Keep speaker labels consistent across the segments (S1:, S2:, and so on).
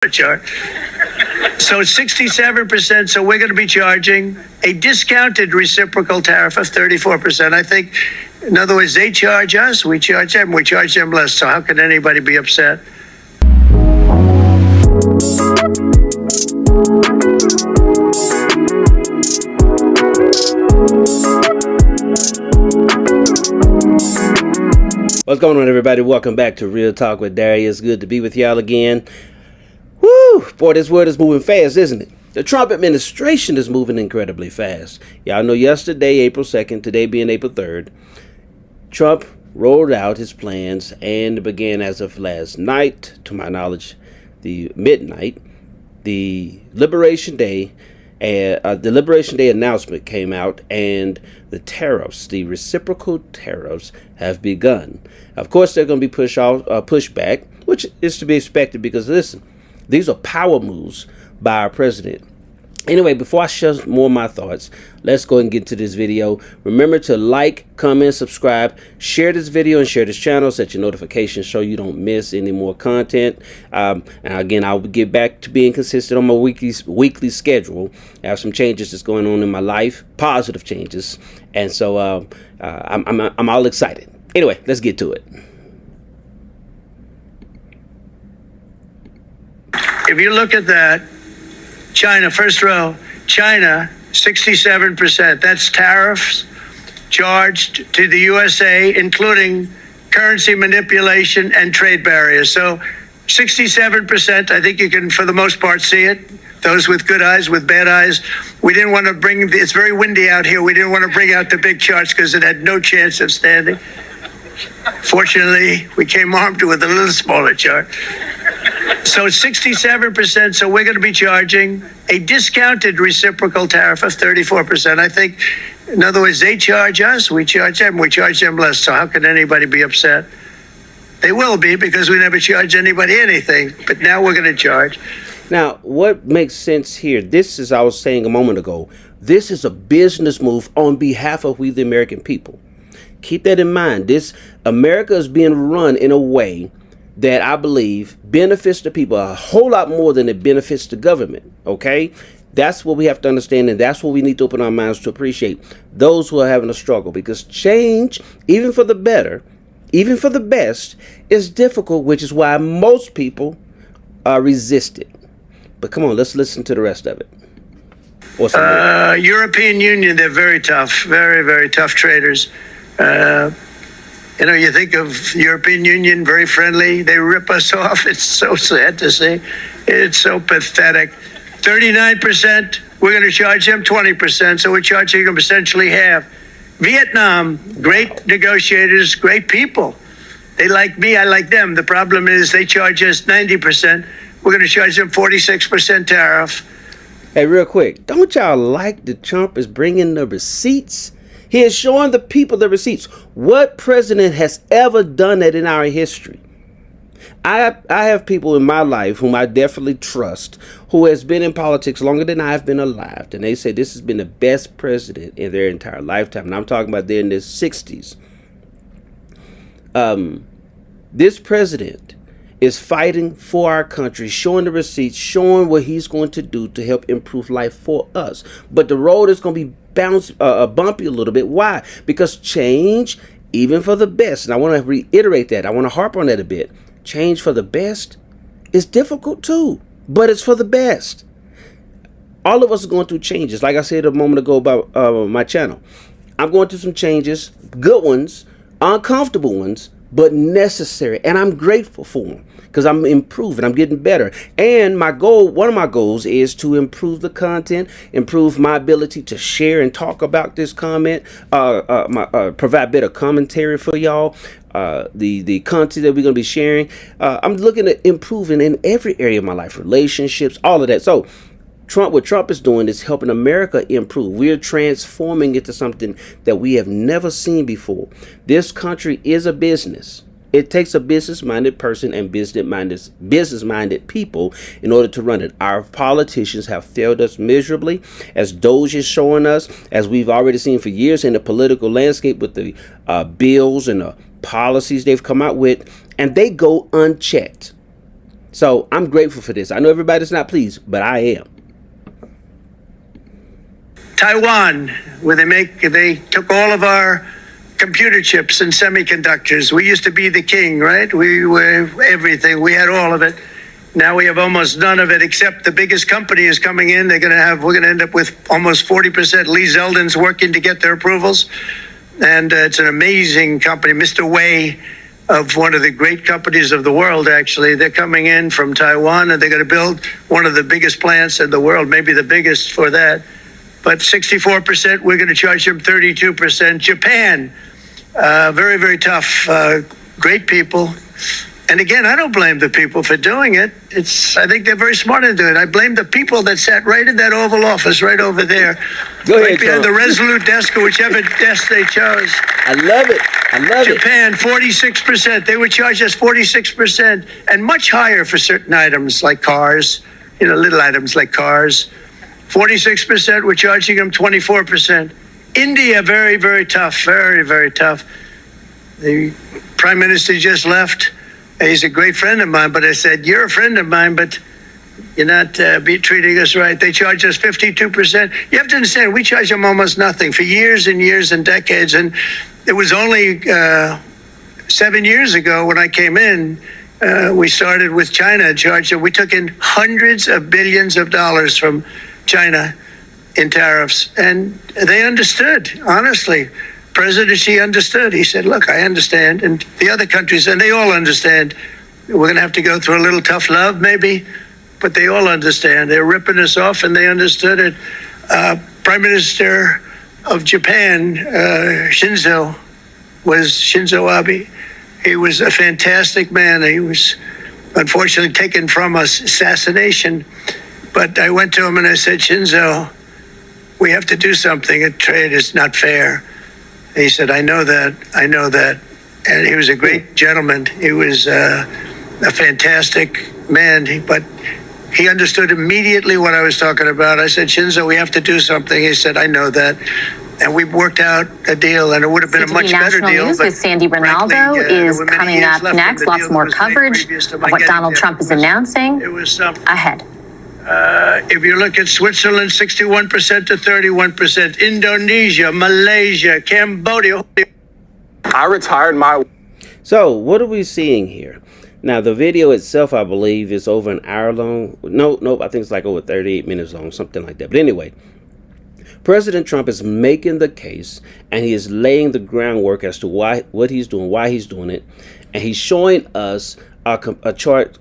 S1: chart. So it's 67%. So we're going to be charging a discounted reciprocal tariff of 34%. I think, in other words, they charge us, we charge them less. So how can anybody be upset?
S2: What's going on, everybody? Welcome back to Real Talk with Darius. Good to be with y'all again. Woo! Boy, this world is moving fast, isn't it? The Trump administration is moving incredibly fast. Y'all know yesterday, April 2nd, today being April 3rd, Trump rolled out his plans and began as of last night, to my knowledge, the midnight, the Liberation Day announcement came out, and the tariffs, the reciprocal tariffs, have begun. Of course, they're going to be pushed back, which is to be expected because, listen, these are power moves by our president. Anyway, before I share more of my thoughts, let's go and get to this video. Remember to like, comment, subscribe, share this video, and share this channel so that your notifications show you don't miss any more content. And again, I'll get back to being consistent on my weekly schedule. I have some changes that's going on in my life, positive changes, and so I'm all excited. Anyway, let's get to it.
S1: If you look at that, China, first row, China, 67%. That's tariffs charged to the USA, including currency manipulation and trade barriers. So 67%, I think you can, for the most part, see it. Those with good eyes, with bad eyes. We didn't want to bring, it's very windy out here. We didn't want to bring out the big charts because it had no chance of standing. Fortunately, we came armed with a little smaller chart. So it's 67%. So we're going to be charging a discounted reciprocal tariff of 34%. I think, in other words, they charge us, we charge them less. So how can anybody be upset? They will be, because we never charge anybody anything. But now we're going to charge.
S2: Now, what makes sense here, this is, I was saying a moment ago, this is a business move on behalf of we the American people. Keep that in mind. This America is being run in a way that I believe benefits the people a whole lot more than it benefits the government. Okay, that's what we have to understand, and that's what we need to open our minds to appreciate. Those who are having a struggle, because change, even for the better, even for the best, is difficult, which is why most people resist it. But come on, let's listen to the rest of it.
S1: European Union, they're very tough, very, very tough traders. You know, you think of European Union, very friendly. They rip us off. It's so sad to see. It's so pathetic. 39%, we're going to charge them 20%. So we're charging them essentially half. Vietnam, great negotiators, great people. They like me, I like them. The problem is they charge us 90%. We're going to charge them 46% tariff.
S2: Hey, real quick, don't y'all like that Trump is bringing the receipts? He is showing the people the receipts. What president has ever done that in our history? I have people in my life whom I definitely trust, who has been in politics longer than I've been alive. And they say this has been the best president in their entire lifetime. And I'm talking about they're in their 60s. This president is fighting for our country, showing the receipts, showing what he's going to do to help improve life for us. But the road is going to be bumpy a little bit. Why? Because change, even for the best, and I want to reiterate that, I want to harp on that a bit. Change for the best is difficult too, but it's for the best. All of us are going through changes. Like I said a moment ago about my channel, I'm going through some changes, good ones, uncomfortable ones, but necessary, and I'm grateful for them because I'm improving, I'm getting better. And my goal, one of my goals, is to improve the content, improve my ability to share and talk about this comment, provide better commentary for y'all, the content that we're going to be sharing. I'm looking at improving in every area of my life, relationships, all of that. So what Trump is doing is helping America improve. We're transforming it to something that we have never seen before. This country is a business. It takes a business-minded person and business-minded people in order to run it. Our politicians have failed us miserably, as Doge is showing us, as we've already seen for years in the political landscape with the bills and the policies they've come out with, and they go unchecked. So I'm grateful for this. I know everybody's not pleased, but I am.
S1: Taiwan, where they took all of our computer chips and semiconductors. We used to be the king, right? We were everything. We had all of it. Now we have almost none of it, except the biggest company is coming in. We're going to end up with almost 40%. Lee Zeldin's working to get their approvals. And it's an amazing company. Mr. Wei, of one of the great companies of the world, actually, they're coming in from Taiwan, and they're going to build one of the biggest plants in the world, maybe the biggest for that. But 64%, we're going to charge them 32%. Japan, very, very tough, great people. And again, I don't blame the people for doing it. I think they're very smart in doing it. I blame the people that sat right in that Oval Office, right over there, right behind the Resolute desk or whichever desk they chose.
S2: I love it. I love
S1: Japan, 46%. They would charge us 46%, and much higher for certain items like cars, little items like cars. 46%, we're charging them 24%. India, very, very tough, very, very tough. The Prime Minister just left. He's a great friend of mine, but I said, you're a friend of mine, but you're not treating us right. They charge us 52%. You have to understand, we charge them almost nothing for years and years and decades. And it was only 7 years ago when I came in, we started with China, charged them. We took in hundreds of billions of dollars from China in tariffs. And they understood, honestly. President Xi understood. He said, look, I understand. And the other countries, and they all understand. We're going to have to go through a little tough love, maybe, but they all understand. They're ripping us off, and they understood it. Prime Minister of Japan, Shinzo Abe. He was a fantastic man. He was unfortunately taken from us, assassination. But I went to him and I said, Shinzo, we have to do something. A trade is not fair. He said, I know that. And he was a great gentleman. He was a fantastic man, but he understood immediately what I was talking about. I said, Shinzo, we have to do something. He said, I know that. And we worked out a deal, and it would have been a much better deal.
S3: News with Sandy Ronaldo is coming up next. Lots more coverage of what Donald Trump is announcing ahead.
S1: If you look at Switzerland, 61% to 31%, Indonesia, Malaysia, Cambodia.
S4: I retired my...
S2: So what are we seeing here? Now, the video itself, I believe, is over an hour long. Nope, I think it's like over 38 minutes long, something like that. But anyway, President Trump is making the case, and he is laying the groundwork as to what he's doing, why he's doing it, and he's showing us a chart,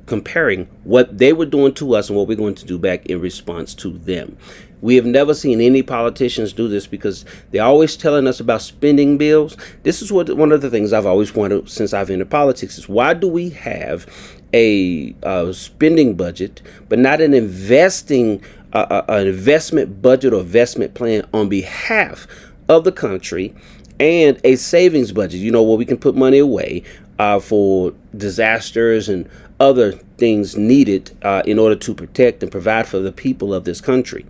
S2: comparing what they were doing to us and what we're going to do back in response to them. We have never seen any politicians do this because they're always telling us about spending bills. This is one of the things I've always wanted since I've entered politics is why do we have a spending budget but not an investment budget or investment plan on behalf of the country and a savings budget, where we can put money away for disasters and other things needed in order to protect and provide for the people of this country.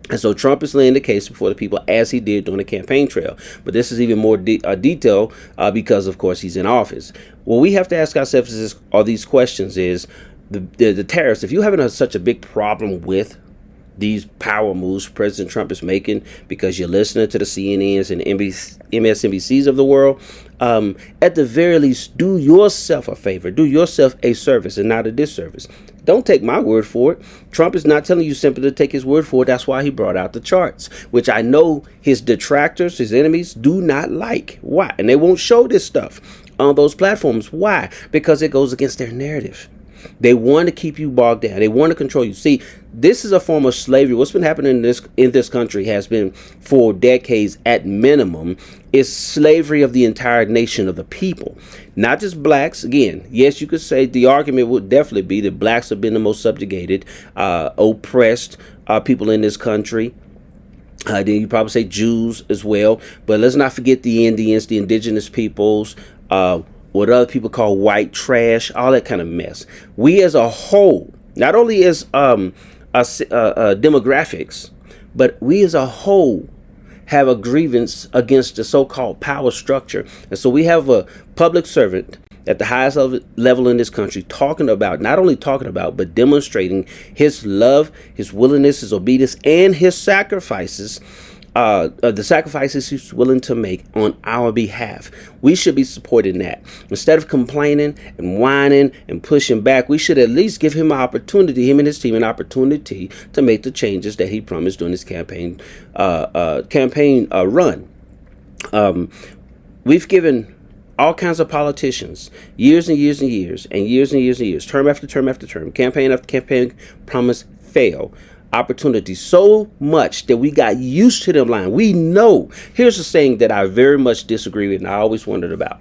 S2: And so Trump is laying the case before the people as he did during the campaign trail. But this is even more detailed because, of course, he's in office. What we have to ask ourselves are these questions is the tariffs. If you're having such a big problem with these power moves President Trump is making because you're listening to the CNNs and MSNBCs of the world, at the very least, do yourself a favor. Do yourself a service and not a disservice. Don't take my word for it. Trump is not telling you simply to take his word for it. That's why he brought out the charts, which I know his detractors, his enemies, do not like. Why? And they won't show this stuff on those platforms. Why? Because it goes against their narrative. They want to keep you bogged down. They want to control you. See, this is a form of slavery. What's been happening in this country has been for decades at minimum is slavery of the entire nation of the people, not just blacks. Again, yes, you could say the argument would definitely be that blacks have been the most subjugated, oppressed people in this country. Then you probably say Jews as well. But let's not forget the Indians, the indigenous peoples, what other people call white trash, all that kind of mess. We as a whole, not only as demographics, but we as a whole have a grievance against the so-called power structure. And so we have a public servant at the highest level in this country, talking about, not only talking about, but demonstrating his love, his willingness, his obedience, and his sacrifices, the sacrifices he's willing to make on our behalf. We should be supporting that. Instead of complaining and whining and pushing back, we should at least give him an opportunity, him and his team, an opportunity to make the changes that he promised during his campaign run. We've given all kinds of politicians years and years and years and years and years and years, term after term after term, campaign after campaign, promise fail. Opportunity so much that we got used to them lying. We know. Here's a saying that I very much disagree with and I always wondered about.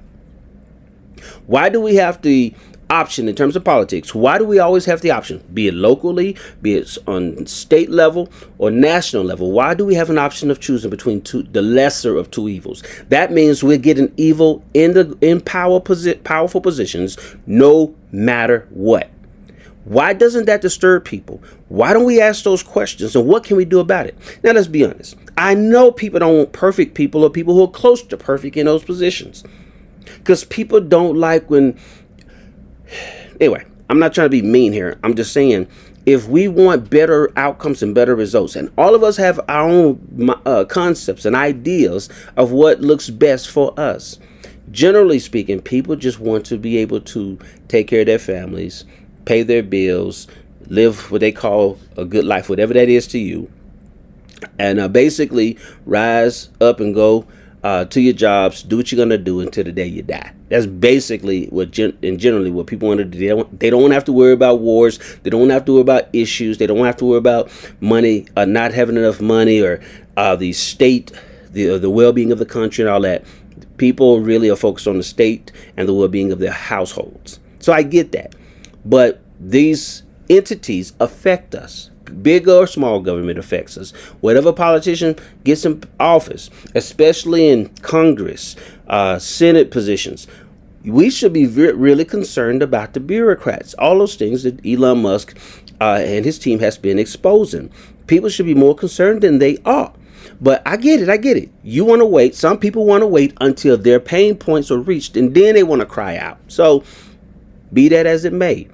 S2: Why do we have the option in terms of politics? Why do we always have the option, be it locally, be it on state level or national level? Why do we have an option of choosing between the lesser of two evils? That means we're getting evil in powerful positions no matter what. Why doesn't that disturb people? Why don't we ask those questions, and what can we do about it? Now, let's be honest. I know people don't want perfect people or people who are close to perfect in those positions, because people don't like when... Anyway, I'm not trying to be mean here. I'm just saying, if we want better outcomes and better results, and all of us have our own concepts and ideas of what looks best for us, generally speaking, people just want to be able to take care of their families, pay their bills, live what they call a good life, whatever that is to you, and basically rise up and go to your jobs, do what you're going to do until the day you die. That's basically what generally what people want to do. They don't have to worry about wars. They don't have to worry about issues. They don't have to worry about money, not having enough money, or the state, the well-being of the country and all that. People really are focused on the state and the well-being of their households. So I get that. But these entities affect us. Big or small government affects us. Whatever politician gets in office, especially in Congress, Senate positions, we should be really concerned about the bureaucrats. All those things that Elon Musk and his team has been exposing. People should be more concerned than they are. But I get it. You want to wait. Some people want to wait until their pain points are reached, and then they want to cry out. So, be that as it may,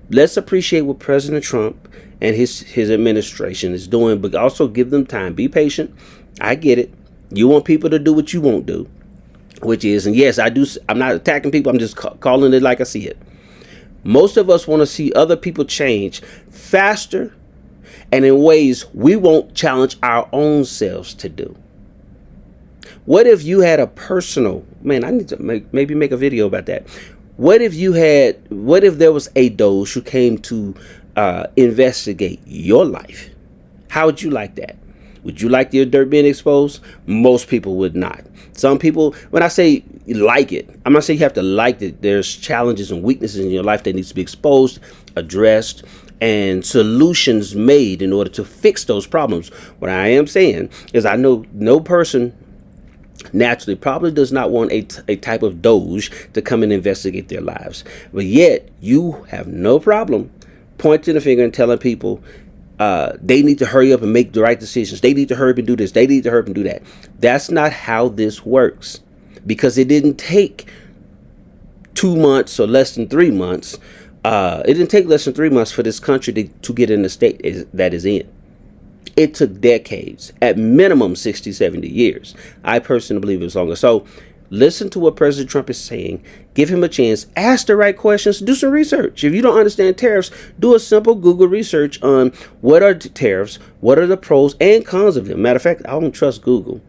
S2: let's appreciate what President Trump and his administration is doing, but also give them time. Be patient. I get it. You want people to do what you won't do, which is, and yes, I do. I'm not attacking people. I'm just calling it like I see it. Most of us want to see other people change faster and in ways we won't challenge our own selves to do. What if you had a personal, man, I need to maybe make a video about that. What if there was a Doge who came to investigate your life? How would you like that? Would you like your dirt being exposed? Most people would not. Some people, when I say like it, I'm not saying you have to like it. There's challenges and weaknesses in your life that needs to be exposed, addressed, and solutions made in order to fix those problems. What I am saying is I know no person naturally probably does not want a type of Doge to come and investigate their lives. But yet you have no problem pointing the finger and telling people they need to hurry up and make the right decisions. They need to hurry up and do this. They need to hurry up and do that. That's not how this works, because it didn't take 2 months or less than 3 months. It didn't take less than 3 months for this country to get in the state that is in. It took decades, at minimum 60, 70 years. I personally believe it was longer. So listen to what President Trump is saying. Give him a chance. Ask the right questions. Do some research. If you don't understand tariffs, do a simple Google research on what are tariffs, what are the pros and cons of them. Matter of fact, I don't trust Google.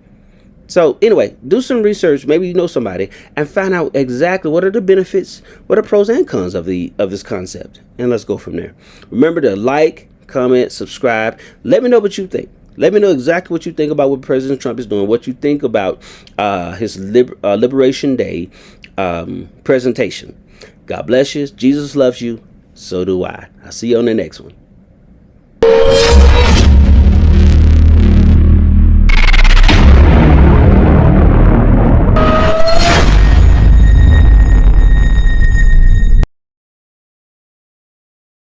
S2: So anyway, do some research. Maybe you know somebody, and find out exactly what are the benefits, what are pros and cons of this concept. And let's go from there. Remember to like, comment, subscribe. Let me know what you think. Let me know exactly what you think about what President Trump is doing, what you think about his Liberation Day presentation. God bless you. Jesus loves you. So do I. I'll see you on the next one.